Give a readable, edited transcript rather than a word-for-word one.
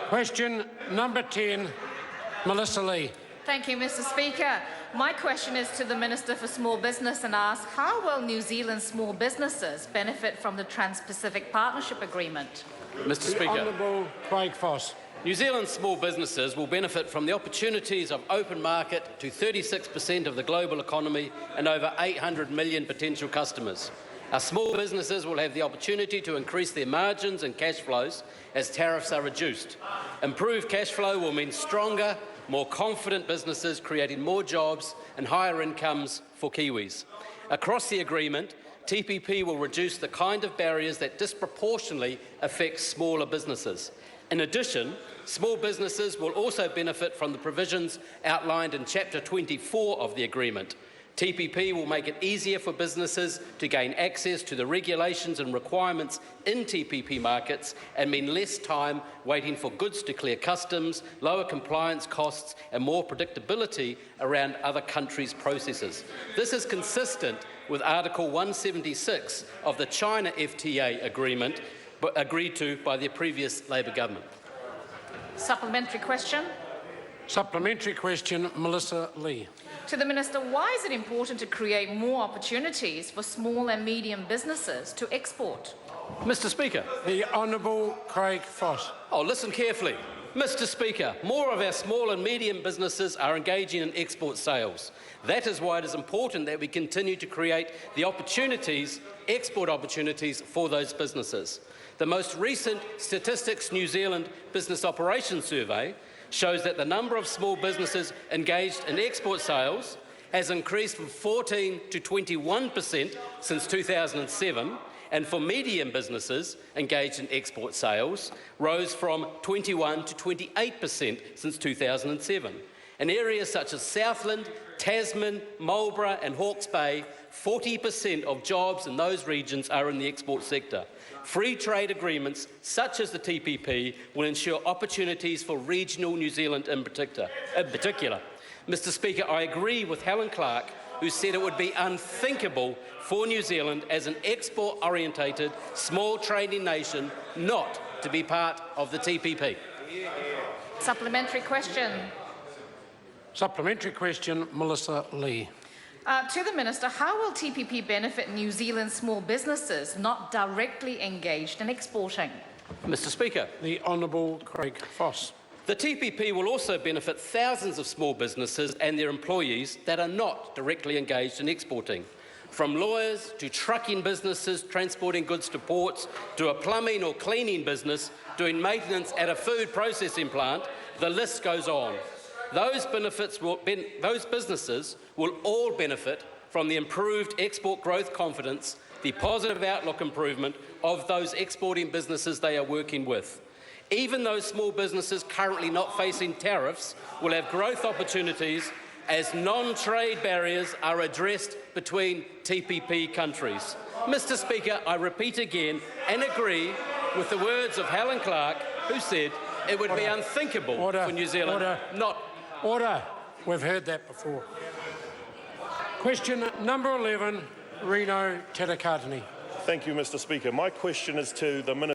Question number 10, Melissa Lee. Thank you, Mr. Speaker. My question is to the Minister for Small Business and asks, how will New Zealand's small businesses benefit from the Trans-Pacific Partnership Agreement? Mr. Speaker. Honourable Craig Foss. New Zealand's small businesses will benefit from the opportunities of open market to 36% of the global economy and over 800 million potential customers. Our small businesses will have the opportunity to increase their margins and cash flows as tariffs are reduced. Improved cash flow will mean stronger, more confident businesses creating more jobs and higher incomes for Kiwis. Across the agreement, TPP will reduce the kind of barriers that disproportionately affect smaller businesses. In addition, small businesses will also benefit from the provisions outlined in Chapter 24 of the agreement. TPP will make it easier for businesses to gain access to the regulations and requirements in TPP markets and mean less time waiting for goods to clear customs, lower compliance costs and more predictability around other countries' processes. This is consistent with Article 176 of the China FTA agreement agreed to by the previous Labor government. Supplementary question. Supplementary question, Melissa Lee. To the Minister, why is it important to create more opportunities for small and medium businesses to export? Mr. Speaker. The Honourable Craig Foss. Oh, listen carefully. Mr. Speaker, more of our small and medium businesses are engaging in export sales. That is why it is important that we continue to create the opportunities, export opportunities for those businesses. The most recent Statistics New Zealand Business Operations Survey shows that the number of small businesses engaged in export sales has increased from 14 to 21% since 2007, and for medium businesses engaged in export sales rose from 21 to 28% since 2007. In areas such as Southland, Tasman, Marlborough and Hawke's Bay, 40% of jobs in those regions are in the export sector. Free trade agreements such as the TPP will ensure opportunities for regional New Zealand in particular. Mr. Speaker, I agree with Helen Clark, who said it would be unthinkable for New Zealand as an export-orientated small trading nation not to be part of the TPP. Supplementary question. Supplementary question, Melissa Lee. To the Minister, how will TPP benefit New Zealand's small businesses not directly engaged in exporting? Mr. Speaker. The Honourable Craig Foss. The TPP will also benefit thousands of small businesses and their employees that are not directly engaged in exporting. From lawyers to trucking businesses transporting goods to ports, to a plumbing or cleaning business doing maintenance at a food processing plant, the list goes on. Those businesses will all benefit from the improved export growth confidence, the positive outlook improvement of those exporting businesses they are working with. Even those small businesses currently not facing tariffs will have growth opportunities as non-trade barriers are addressed between TPP countries. Mr. Speaker, I repeat again and agree with the words of Helen Clark, who said it would be unthinkable for New Zealand not... Order. We've heard that before. Question number 11, Reno Tedakatani. Thank you, Mr. Speaker. My question is to the Minister.